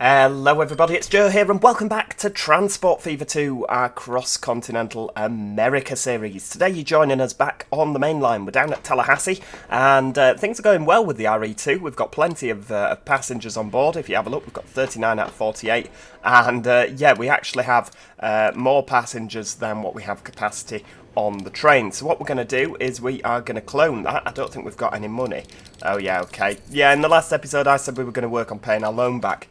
Hello everybody, it's Joe here and welcome back to Transport Fever 2, our Cross Continental America series. Today you're joining us back on the main line. We're down at Tallahassee and things are going well with the RE2. We've got plenty of passengers on board. If you have a look, we've got 39 out of 48 and yeah, we actually have more passengers than what we have capacity on the train. So what we're going to do is we are going to clone that. I don't think we've got any money. Oh yeah, okay. Yeah, in the last episode I said we were going to work on paying our loan back.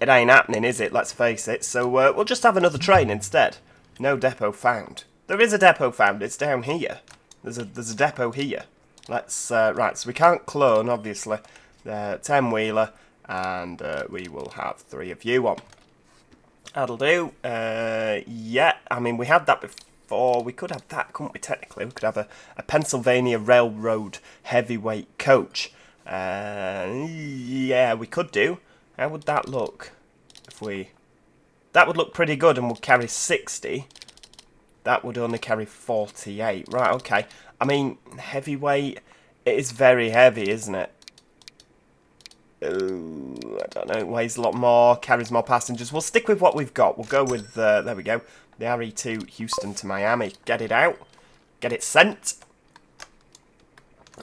It ain't happening, is it? Let's face it. So we'll just have another train instead. No depot found. There is a depot found. It's down here. There's a depot here. Let's right. So we can't clone, obviously. 10-wheeler, and we will have 3 of you on. That'll do. Yeah. I mean, we had that before. We could have that, couldn't we? Technically, we could have a Pennsylvania Railroad heavyweight coach. Yeah, we could do. How would that look if we... That would look pretty good and would carry 60. That would only carry 48. Right, okay. I mean, heavyweight, it is very heavy, isn't it? Ooh, I don't know, it weighs a lot more, carries more passengers. We'll stick with what we've got. We'll go with, there we go, the RE2 Houston to Miami. Get it out. Get it sent.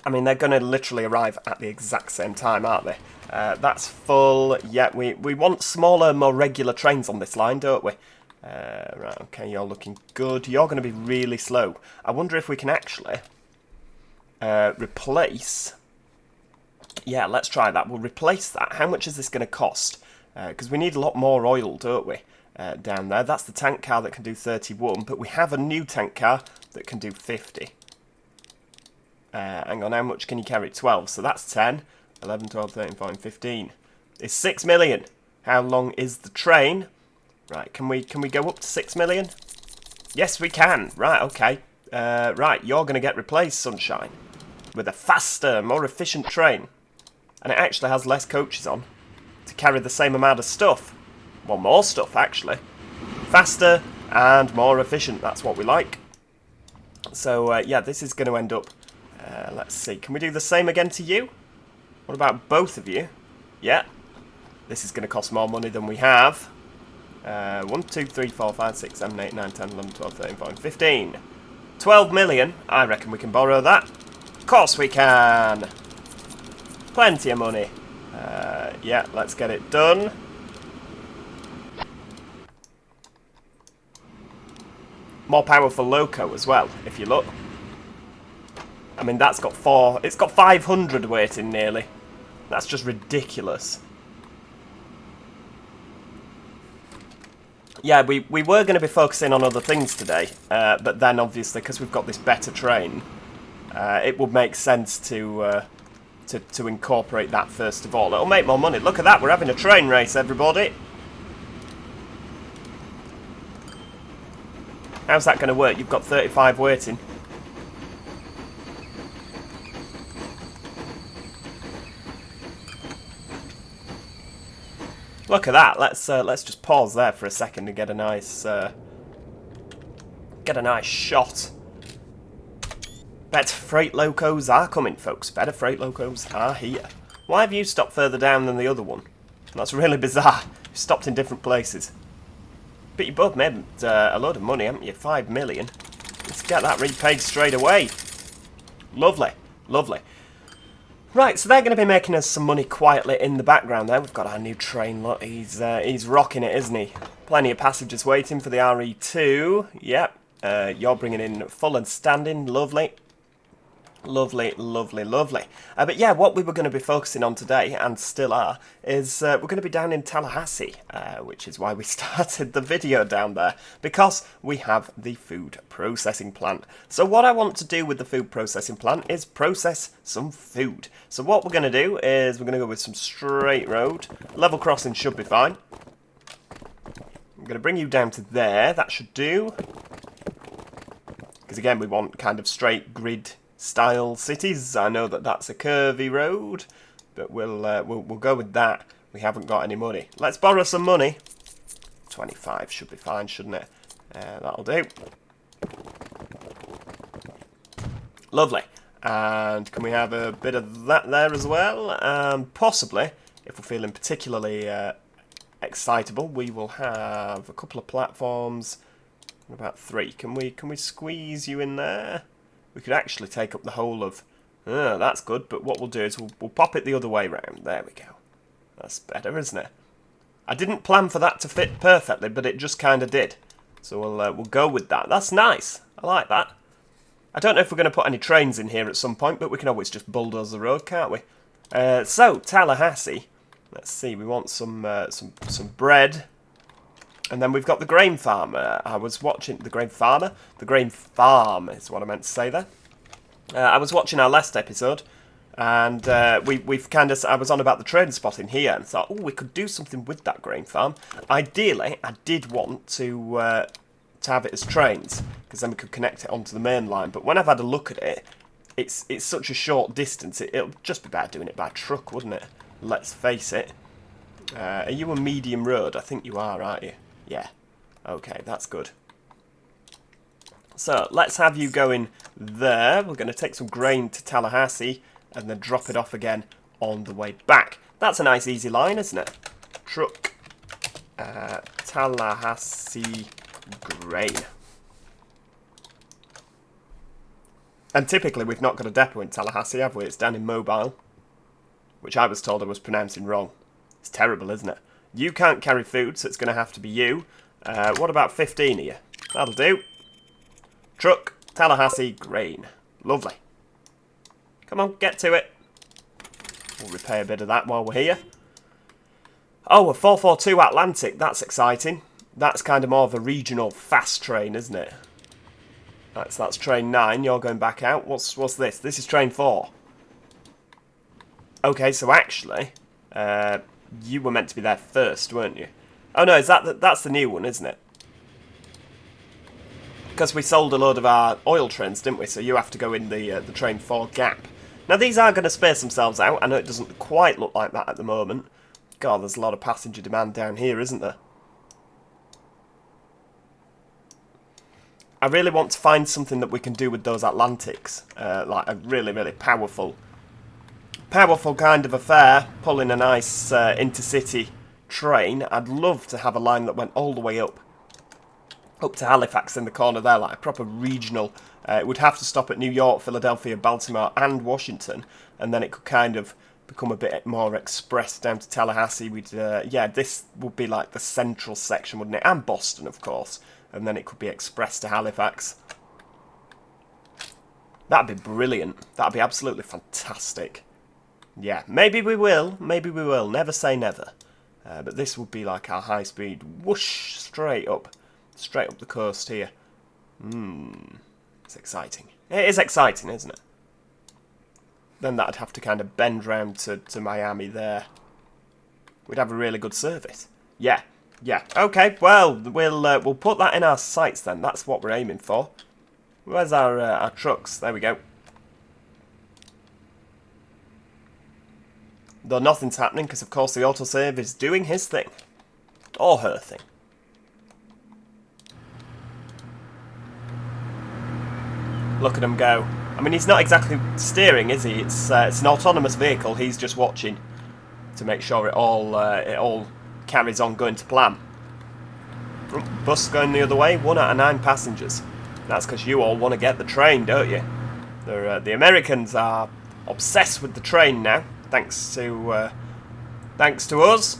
I mean, they're going to literally arrive at the exact same time, aren't they? That's full. Yeah, we want smaller, more regular trains on this line, don't we? Right, okay, you're looking good. You're going to be really slow. I wonder if we can actually replace... Yeah, let's try that. We'll replace that. How much is this going to cost? Because we need a lot more oil, don't we? Down there. That's the tank car that can do 31, but we have a new tank car that can do 50. Hang on, how much can you carry? 12, so that's 10. 11, 12, 13, 14, 15. It's 6 million. How long is the train? Right, can we go up to 6 million? Yes, we can. Right, okay. Right, you're going to get replaced, Sunshine, with a faster, more efficient train. And it actually has less coaches on to carry the same amount of stuff. Well, more stuff, actually. Faster and more efficient. That's what we like. So, yeah, this is going to end up... let's see. Can we do the same again to you? What about both of you? Yeah. This is going to cost more money than we have. 1, 2, 3, 4, 5, 6, 7, 8, 9, 10, 11, 12, 13, 14, 15. 12 million. I reckon we can borrow that. Of course we can. Plenty of money. Yeah, let's get it done. More powerful loco as well, if you look. I mean, that's got 4... It's got 500 waiting nearly. That's just ridiculous. Yeah, we were going to be focusing on other things today, but then obviously, because we've got this better train, it would make sense to incorporate that first of all. It'll make more money. Look at that, we're having a train race, everybody. How's that going to work? You've got 35 waiting. Look at that. Let's just pause there for a second and get a nice shot. Better freight locos are coming, folks. Better freight locos are here. Why have you stopped further down than the other one? That's really bizarre. You stopped in different places. But you both made a load of money, haven't you? 5 million. Let's get that repaid straight away. Lovely, lovely. Right, so they're going to be making us some money quietly in the background there. We've got our new train, look, he's rocking it, isn't he? Plenty of passengers waiting for the RE2. Yep, you're bringing in full and standing, lovely. Lovely, lovely, lovely. But yeah, what we were going to be focusing on today, and still are, is we're going to be down in Tallahassee, which is why we started the video down there, because we have the food processing plant. So what I want to do with the food processing plant is process some food. So what we're going to do is we're going to go with some straight road. Level crossing should be fine. I'm going to bring you down to there. That should do. Because again, we want kind of straight grid style cities. I know that that's a curvy road, but we'll go with that. We haven't got any money. Let's borrow some money. 25 should be fine, shouldn't it? That'll do. Lovely. And can we have a bit of that there as well? Possibly, if we're feeling particularly excitable. We will have a couple of platforms, about 3. Can we squeeze you in there? We could actually take up the whole of... that's good, but what we'll do is we'll pop it the other way round. There we go. That's better, isn't it? I didn't plan for that to fit perfectly, but it just kind of did. So we'll go with that. That's nice. I like that. I don't know if we're going to put any trains in here at some point, but we can always just bulldoze the road, can't we? So, Tallahassee. Let's see, we want some bread. And then we've got the grain farmer. I was watching... The grain farmer? The grain farm is what I meant to say there. I was watching our last episode, and we've kind of... I was on about the train spot in here, and thought, oh, we could do something with that grain farm. Ideally, I did want to have it as trains, because then we could connect it onto the main line. But when I've had a look at it, it's such a short distance, it'll just be better doing it by truck, wouldn't it? Let's face it. Are you a medium road? I think you are, aren't you? Yeah. Okay, that's good. So, let's have you going there. We're going to take some grain to Tallahassee and then drop it off again on the way back. That's a nice easy line, isn't it? Truck, Tallahassee grain. And typically we've not got a depot in Tallahassee, have we? It's down in Mobile, which I was told I was pronouncing wrong. It's terrible, isn't it? You can't carry food, so it's going to have to be you. What about 15 of you? That'll do. Truck, Tallahassee, grain. Lovely. Come on, get to it. We'll repay a bit of that while we're here. Oh, a 442 Atlantic. That's exciting. That's kind of more of a regional fast train, isn't it? That's train 9. You're going back out. What's this? This is train 4. Okay, so actually... you were meant to be there first, weren't you? Oh no, that's the new one, isn't it? Because we sold a load of our oil trains, didn't we? So you have to go in the train 4 gap. Now these are going to space themselves out. I know it doesn't quite look like that at the moment. God, there's a lot of passenger demand down here, isn't there? I really want to find something that we can do with those Atlantics. Like a really, really powerful kind of affair, pulling a nice intercity train. I'd love to have a line that went all the way up to Halifax in the corner there, like a proper regional. It would have to stop at New York, Philadelphia, Baltimore and Washington, and then it could kind of become a bit more express down to Tallahassee. Yeah, this would be like the central section, wouldn't it? And Boston, of course, and then it could be express to Halifax. That'd be brilliant. That'd be absolutely fantastic. Yeah, maybe we will. Maybe we will. Never say never. But this would be like our high-speed whoosh straight up the coast here. It's exciting. It is exciting, isn't it? Then that'd have to kind of bend round to Miami there. We'd have a really good service. Yeah. Okay. Well, we'll put that in our sights then. That's what we're aiming for. Where's our trucks? There we go. Though nothing's happening because, of course, the autosave is doing his thing. Or her thing. Look at him go. I mean, he's not exactly steering, is he? It's an autonomous vehicle. He's just watching to make sure it all carries on going to plan. Bus going the other way. 1 out of 9 passengers. That's because you all want to get the train, don't you? The Americans are obsessed with the train now. Thanks to us.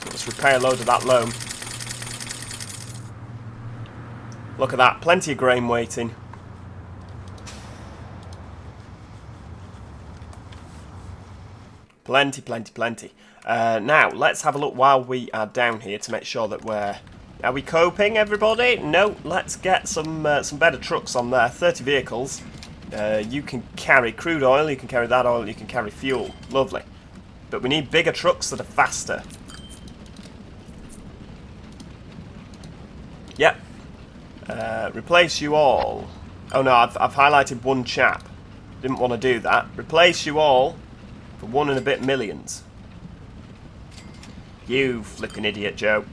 Let's repair a load of that loam. Look at that, plenty of grain waiting. Plenty. Now, let's have a look while we are down here to make sure that Are we coping, everybody? No, let's get some better trucks on there. 30 vehicles. You can carry crude oil, you can carry that oil, you can carry fuel. Lovely. But we need bigger trucks that are faster. Yep. Replace you all. Oh no, I've highlighted one chap. Didn't want to do that. Replace you all for 1 and a bit millions. You flipping idiot, Joe.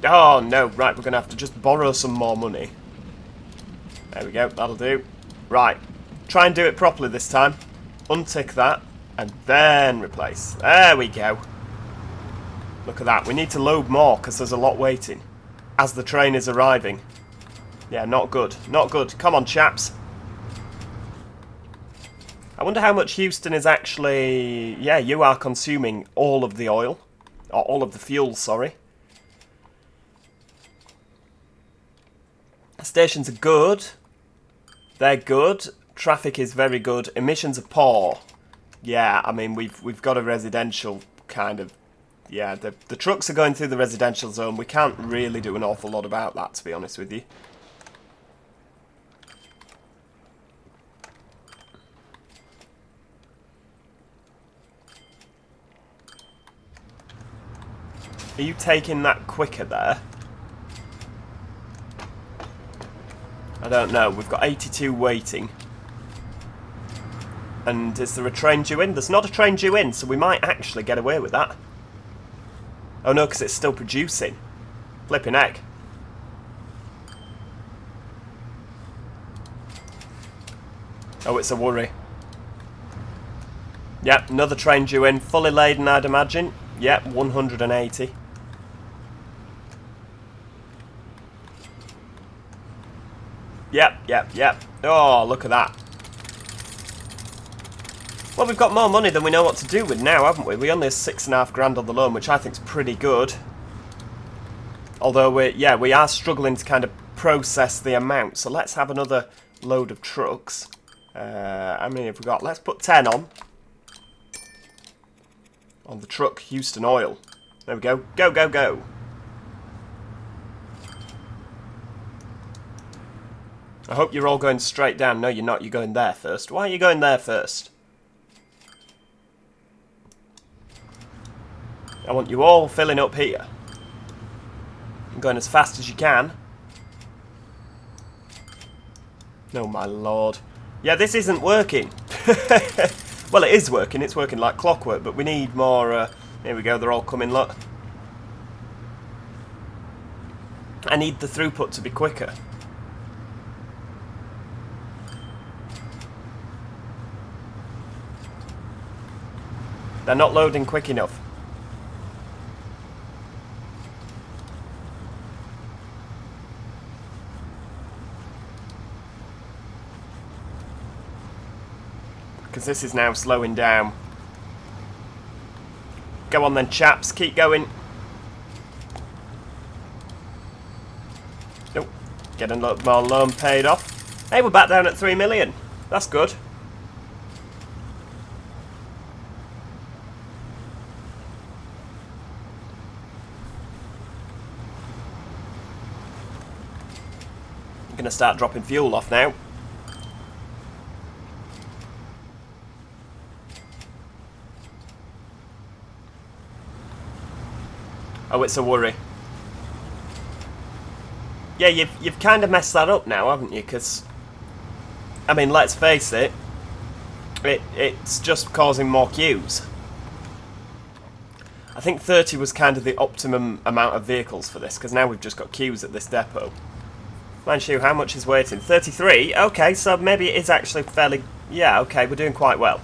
Oh no, right, we're going to have to just borrow some more money. There we go, that'll do. Right, try and do it properly this time. Untick that. And then replace. There we go. Look at that. We need to load more because there's a lot waiting as the train is arriving. Yeah, not good. Not good. Come on, chaps. I wonder how much Houston is actually... Yeah, you are consuming all of the oil. Or all of the fuel, sorry. Stations are good. They're good. Traffic is very good. Emissions are poor. Yeah, I mean, we've got a residential kind of... Yeah, the trucks are going through the residential zone. We can't really do an awful lot about that, to be honest with you. Are you taking that quicker there? I don't know. We've got 82 waiting. And is there a train due in? There's not a train due in, so we might actually get away with that. Oh no, because it's still producing. Flipping heck. Oh, it's a worry. Yep, another train due in. Fully laden, I'd imagine. Yep, 180. Yep. Oh, look at that. Well, we've got more money than we know what to do with now, haven't we? We only have £6.5 grand on the loan, which I think is pretty good. Although, we are struggling to kind of process the amount. So let's have another load of trucks. How many have we got? Let's put 10 on. On the truck, Houston Oil. There we go. Go. I hope you're all going straight down. No, you're not. You're going there first. Why are you going there first? I want you all filling up here. And going as fast as you can. Oh my lord. Yeah, this isn't working. Well, it is working. It's working like clockwork, but we need more... here we go. They're all coming, look. I need the throughput to be quicker. They're not loading quick enough. Because this is now slowing down. Go on then, chaps. Keep going. Nope. Getting a lot more loan paid off. Hey, we're back down at 3 million. That's good. I'm going to start dropping fuel off now. Oh, it's a worry. Yeah, you've kind of messed that up now, haven't you? Because, I mean, let's face it, it's just causing more queues. I think 30 was kind of the optimum amount of vehicles for this, because now we've just got queues at this depot. Mind you, how much is waiting? 33? Okay, so maybe it is actually fairly... Yeah, okay, we're doing quite well.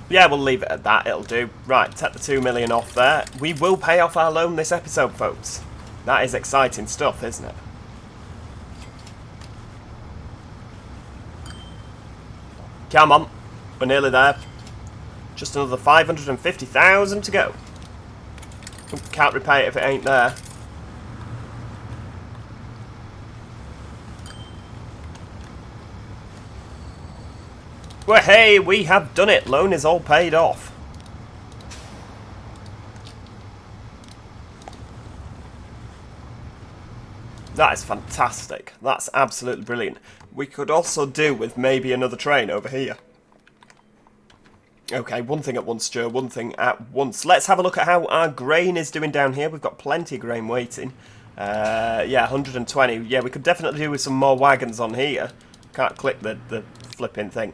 Yeah, we'll leave it at that, it'll do. Right, take the 2 million off there. We will pay off our loan this episode, folks. That is exciting stuff, isn't it? Come on, we're nearly there. Just another 550,000 to go. Can't repay it if it ain't there. Well, hey, we have done it. Loan is all paid off. That is fantastic. That's absolutely brilliant. We could also do with maybe another train over here. Okay, one thing at once, Joe. One thing at once. Let's have a look at how our grain is doing down here. We've got plenty of grain waiting. Yeah, 120. Yeah, we could definitely do with some more wagons on here. Can't click the flipping thing.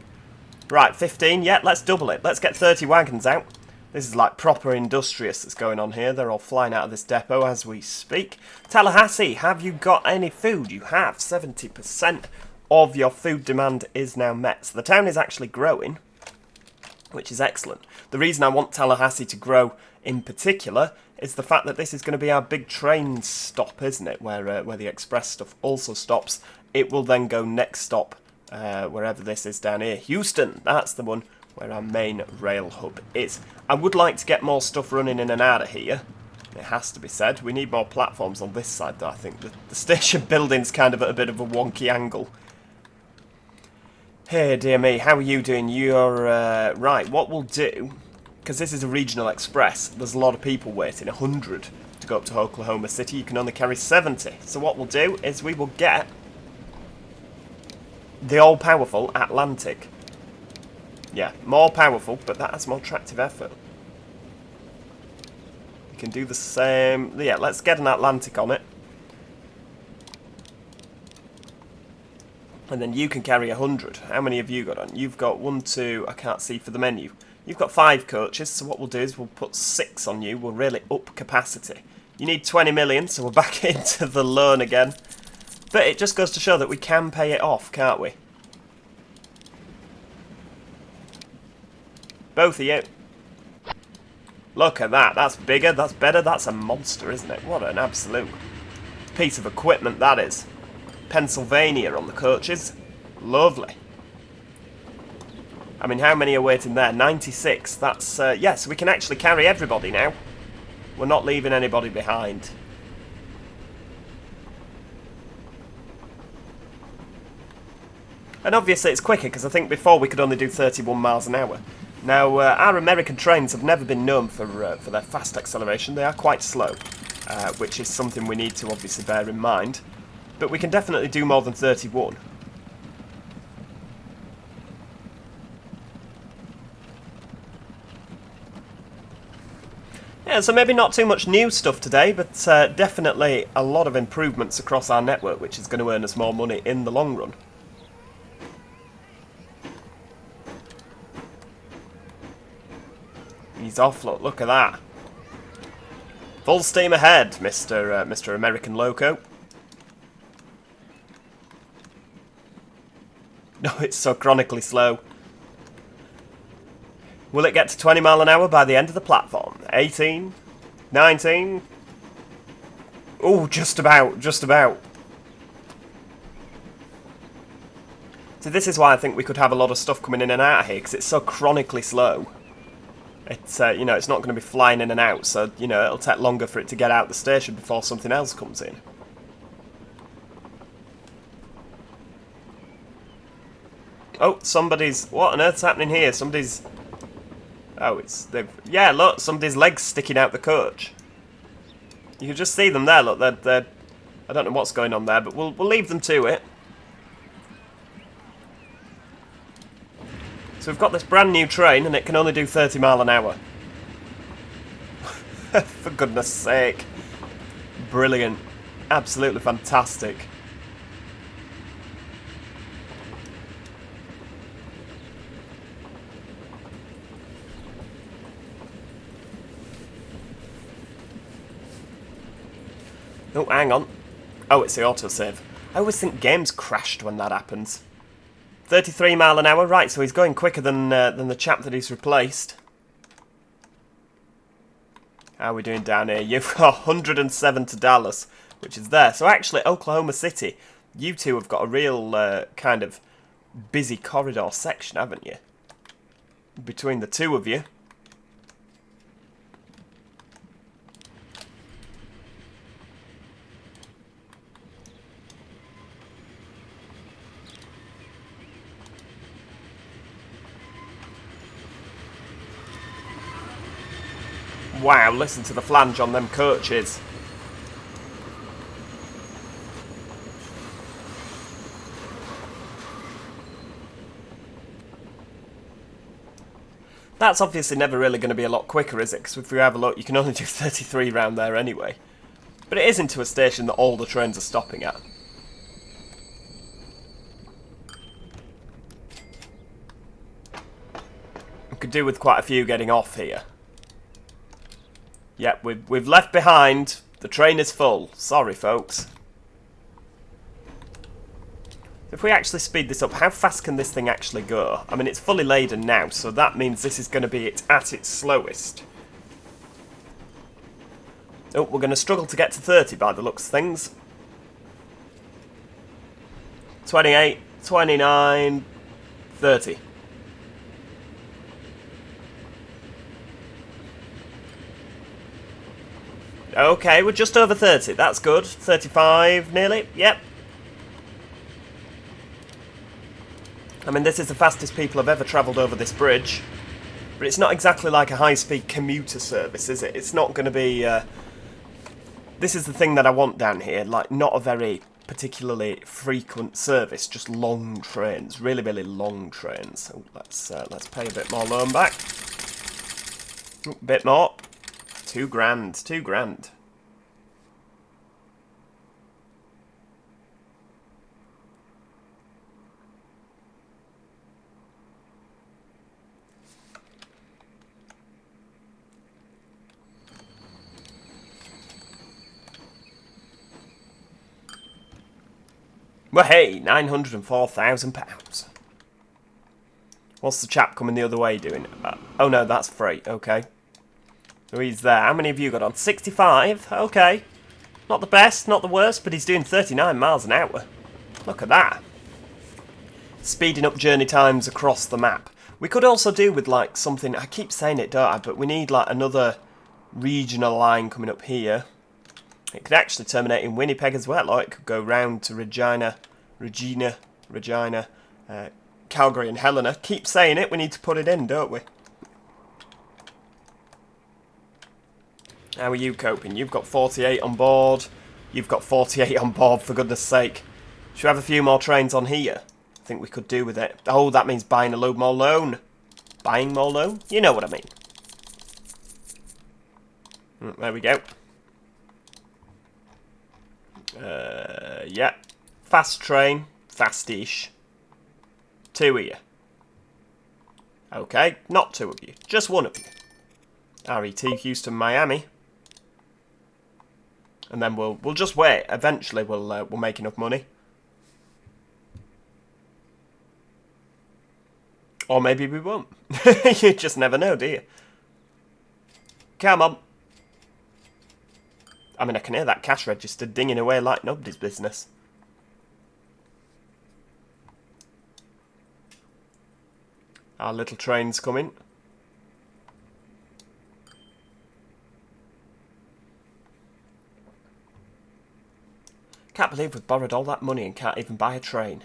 Right, 15. Yeah, let's double it. Let's get 30 wagons out. This is like proper industrious that's going on here. They're all flying out of this depot as we speak. Tallahassee, have you got any food? You have. 70% of your food demand is now met. So the town is actually growing. which is excellent. The reason I want Tallahassee to grow in particular is the fact that this is going to be our big train stop, isn't it, where the express stuff also stops. It will then go next stop, wherever this is down here. Houston, that's the one where our main rail hub is. I would like to get more stuff running in and out of here. It has to be said. We need more platforms on this side, though, I think. The station building's kind of at a bit of a wonky angle. Hey, dear me, how are you doing? You're, right, what we'll do, because this is a regional express, there's a lot of people waiting, 100 to go up to Oklahoma City. You can only carry 70. So what we'll do is we will get the all-powerful Atlantic. Yeah, more powerful, but that has more attractive effort. We can do the same. Yeah, let's get an Atlantic on it. And then you can carry 100. How many have you got on? You've got 1, 2, I can't see for the menu. You've got 5 coaches, so what we'll do is we'll put 6 on you. We'll really up capacity. You need 20 million, so we're back into the loan again. But it just goes to show that we can pay it off, can't we? Both of you. Look at that. That's bigger, that's better, that's a monster, isn't it? What an absolute piece of equipment that is. Pennsylvania on the coaches. Lovely. I mean, how many are waiting there? 96. That's, yes, we can actually carry everybody now. We're not leaving anybody behind. And obviously it's quicker, because I think before we could only do 31 miles an hour. Now, our American trains have never been known for their fast acceleration. They are quite slow, which is something we need to obviously bear in mind. But we can definitely do more than 31. Yeah, so maybe not too much new stuff today, but definitely a lot of improvements across our network, which is going to earn us more money in the long run. He's off, look at that. Full steam ahead, Mr. American Loco. No, it's so chronically slow. Will it get to 20 mile an hour by the end of the platform? 18? 19? Oh, just about, just about. So this is why I think we could have a lot of stuff coming in and out of here, because it's so chronically slow. It's, you know, it's not going to be flying in and out, so, you know, it'll take longer for it to get out the station before something else comes in. Oh, somebody's... What on earth's happening here? Somebody's... Oh, it's... They've... Yeah, look, somebody's legs sticking out the coach. You can just see them there, look, they're... I don't know what's going on there, but we'll leave them to it. So we've got this brand new train, and it can only do 30 mile an hour. For goodness sake. Brilliant. Absolutely fantastic. Oh, hang on. Oh, it's the autosave. I always think games crashed when that happens. 33 mile an hour, right, so he's going quicker than the chap that he's replaced. How are we doing down here? You've got 107 to Dallas, which is there. So actually, Oklahoma City, you two have got a real kind of busy corridor section, haven't you? Between the two of you. Wow, listen to the flange on them coaches. That's obviously never really going to be a lot quicker, is it? Because if we have a look, you can only do 33 round there anyway. But it is into a station that all the trains are stopping at. We could do with quite a few getting off here. Yep, we've left behind. The train is full. Sorry, folks. If we actually speed this up, how fast can this thing actually go? I mean, it's fully laden now, so that means this is going to be at its slowest. Oh, we're going to struggle to get to 30 by the looks of things. 28, 29, 30. Okay, we're just over 30. That's good. 35 nearly. Yep. I mean, this is the fastest people have ever travelled over this bridge. But it's not exactly like a high-speed commuter service, is it? It's not going to be... This is the thing that I want down here. Like, not a very particularly frequent service. Just long trains. Really, really long trains. Oh, let's pay a bit more loan back. A bit more. £2 grand. £2 grand. Well, hey, £904,000. What's the chap coming the other way doing? Oh no, that's free. Okay. So he's there. How many have you got on? 65? Okay. Not the best, not the worst, but he's doing 39 miles an hour. Look at that. Speeding up journey times across the map. We could also do with, like, something... I keep saying it, don't I? But we need, like, another regional line coming up here. It could actually terminate in Winnipeg as well, or it could go round to Regina, Calgary and Helena. Keep saying it, we need to put it in, don't we? How are you coping? You've got 48 on board. You've got 48 on board, for goodness sake. Should we have a few more trains on here? I think we could do with it. Oh, that means buying a load more loan. Buying more loan? You know what I mean. There we go. Yeah. Fast train. Fast-ish. 2 of you. Okay, not 2 of you. Just 1 of you. RET Houston, Miami. And then we'll just wait. Eventually we'll make enough money. Or maybe we won't. You just never know, do you? Come on. I mean, I can hear that cash register dinging away like nobody's business. Our little train's coming. Can't believe we've borrowed all that money and can't even buy a train.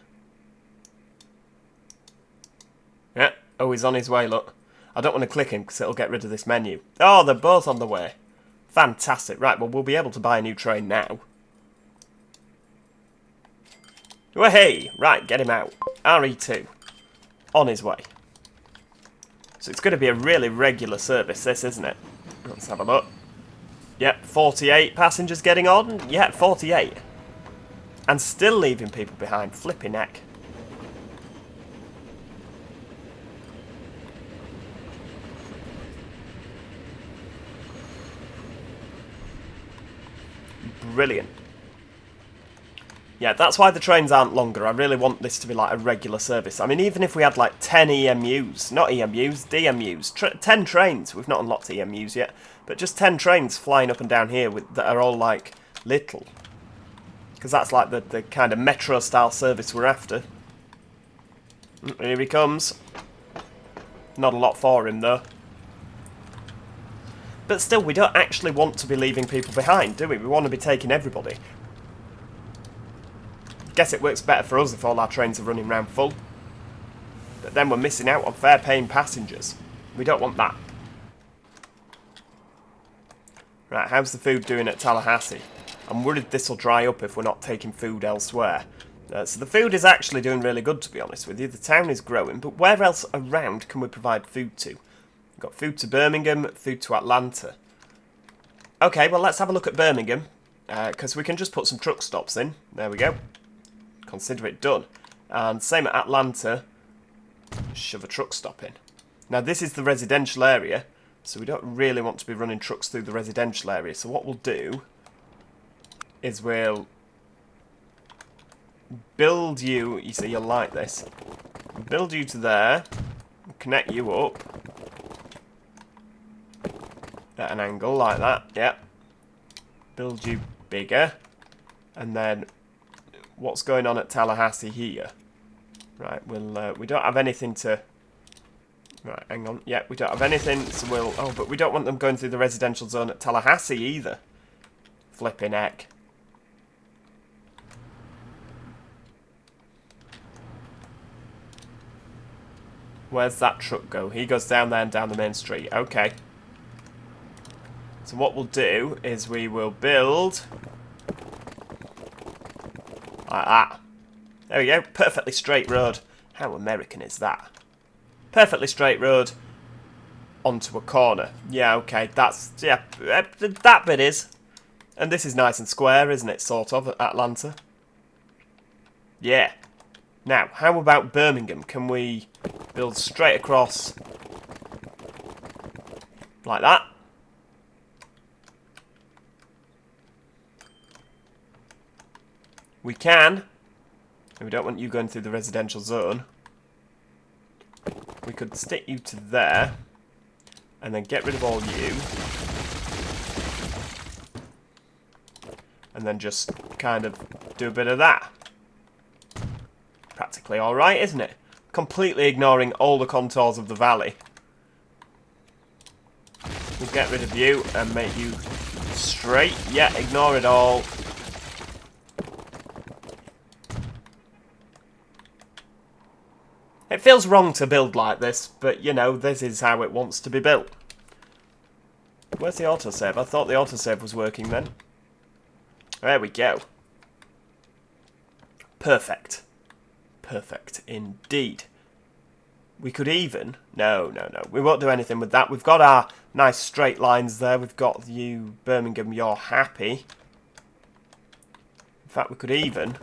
Yeah, oh, he's on his way, look. I don't want to click him because it'll get rid of this menu. Oh, they're both on the way. Fantastic. Right, well, we'll be able to buy a new train now. Well, hey! Right, get him out. RE2. On his way. So it's going to be a really regular service, this, isn't it? Let's have a look. Yep, 48 passengers getting on. Yeah, 48. And still leaving people behind. Flipping heck. Brilliant. Yeah, that's why the trains aren't longer. I really want this to be like a regular service. I mean, even if we had like 10 EMUs, not EMUs, DMUs, 10 trains. We've not unlocked EMUs yet, but just 10 trains flying up and down here that are all like little. Because that's like the kind of metro style service we're after. Here he comes. Not a lot for him though. But still, we don't actually want to be leaving people behind, do we? We want to be taking everybody. Guess it works better for us if all our trains are running round full. But then we're missing out on fare-paying passengers. We don't want that. Right, how's the food doing at Tallahassee? I'm worried this will dry up if we're not taking food elsewhere. So the food is actually doing really good, to be honest with you. The town is growing, but where else around can we provide food to? We've got food to Birmingham, food to Atlanta. Okay, well, let's have a look at Birmingham, because we can just put some truck stops in. There we go. Consider it done. And same at Atlanta. Shove a truck stop in. Now, this is the residential area, so we don't really want to be running trucks through the residential area. So what we'll do is we'll build you, you see, you'll like this. Build you to there, connect you up at an angle like that, yep. Build you bigger, and then what's going on at Tallahassee here? Right, we'll, we don't have anything to... Right, hang on. Yeah, we don't have anything, so we'll... Oh, but we don't want them going through the residential zone at Tallahassee either. Flipping heck. Where's that truck go? He goes down there and down the main street. Okay. So what we'll do is we will build... like that. There we go. Perfectly straight road. How American is that? Perfectly straight road onto a corner. Yeah, okay. That's... yeah, that bit is. And this is nice and square, isn't it? Sort of, Atlanta. Yeah. Now, how about Birmingham? Can we build straight across like that? We can. And we don't want you going through the residential zone. We could stick you to there and then get rid of all you. And then just kind of do a bit of that. Practically alright, isn't it? Completely ignoring all the contours of the valley. We'll get rid of you and make you straight. Yeah, ignore it all. It feels wrong to build like this, but you know, this is how it wants to be built. Where's the autosave? I thought the autosave was working then. There we go. Perfect. Perfect indeed. We could even... No. We won't do anything with that. We've got our nice straight lines there. We've got you, Birmingham, you're happy. In fact, we could even...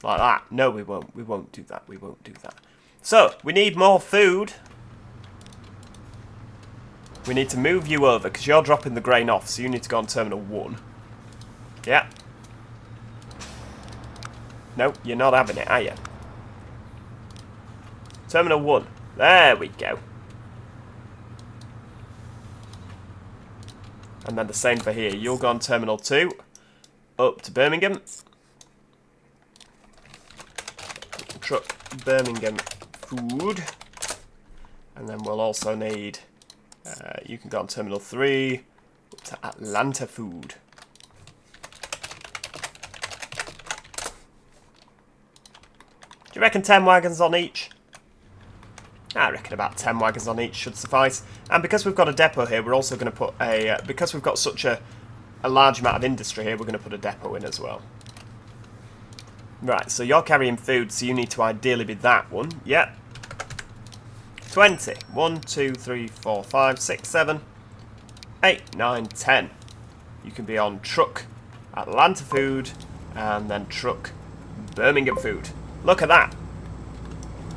like that. No, we won't. We won't do that. We won't do that. So, we need more food. We need to move you over, because you're dropping the grain off, so you need to go on Terminal 1. Yeah. No, you're not having it, are you? Terminal 1. There we go. And then the same for here. You'll go on Terminal 2. Up to Birmingham. Truck Birmingham food. And then we'll also need... you can go on Terminal 3. Up to Atlanta food. Do you reckon 10 wagons on each? I reckon about 10 wagons on each should suffice. And because we've got a depot here, we're also going to put a... because we've got such a large amount of industry here, we're going to put a depot in as well. Right, so you're carrying food, so you need to ideally be that one. Yep. 20. 1, 2, 3, 4, 5, 6, 7, 8, 9, 10. You can be on truck Atlanta food and then truck Birmingham food. Look at that.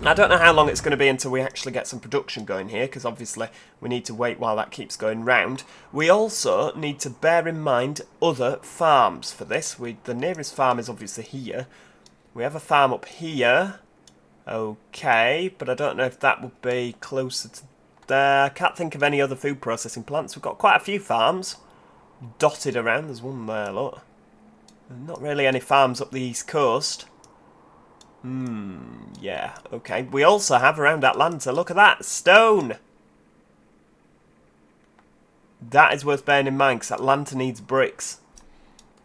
I don't know how long it's going to be until we actually get some production going here, because obviously we need to wait while that keeps going round. We also need to bear in mind other farms for this. The nearest farm is obviously here. We have a farm up here. Okay, but I don't know if that would be closer to there. I can't think of any other food processing plants. We've got quite a few farms dotted around. There's one there, look. Not really any farms up the east coast. Yeah, okay. We also have around Atlanta, look at that, stone! That is worth bearing in mind, because Atlanta needs bricks.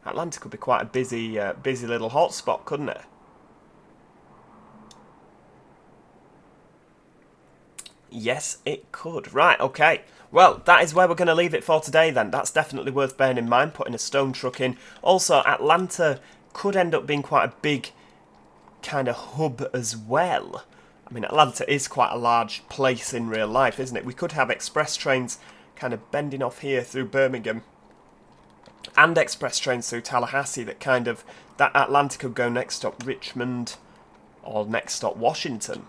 Atlanta could be quite a busy little hotspot, couldn't it? Yes, it could. Right, okay. Well, that is where we're going to leave it for today then. That's definitely worth bearing in mind, putting a stone truck in. Also, Atlanta could end up being quite a big kind of hub as well. I mean, Atlanta is quite a large place in real life, isn't it? We could have express trains kind of bending off here through Birmingham and express trains through Tallahassee that kind of... that Atlanta could go next stop Richmond or next stop Washington.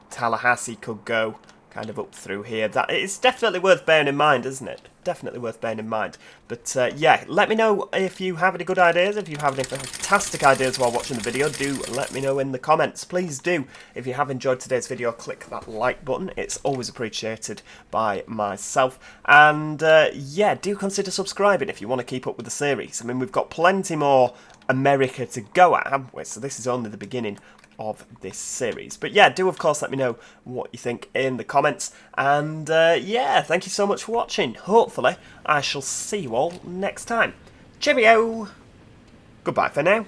Tallahassee could go kind of up through here. That it's definitely worth bearing in mind, isn't it? Definitely worth bearing in mind. But yeah, let me know if you have any good ideas, if you have any fantastic ideas while watching the video. Do let me know in the comments. Please do. If you have enjoyed today's video, click that like button. It's always appreciated by myself. And yeah, do consider subscribing if you want to keep up with the series. I mean, we've got plenty more America to go at, haven't we? So this is only the beginning of this series. But yeah, do of course let me know what you think in the comments. And yeah, thank you so much for watching. Hopefully, I shall see you all next time. Cheerio! Goodbye for now.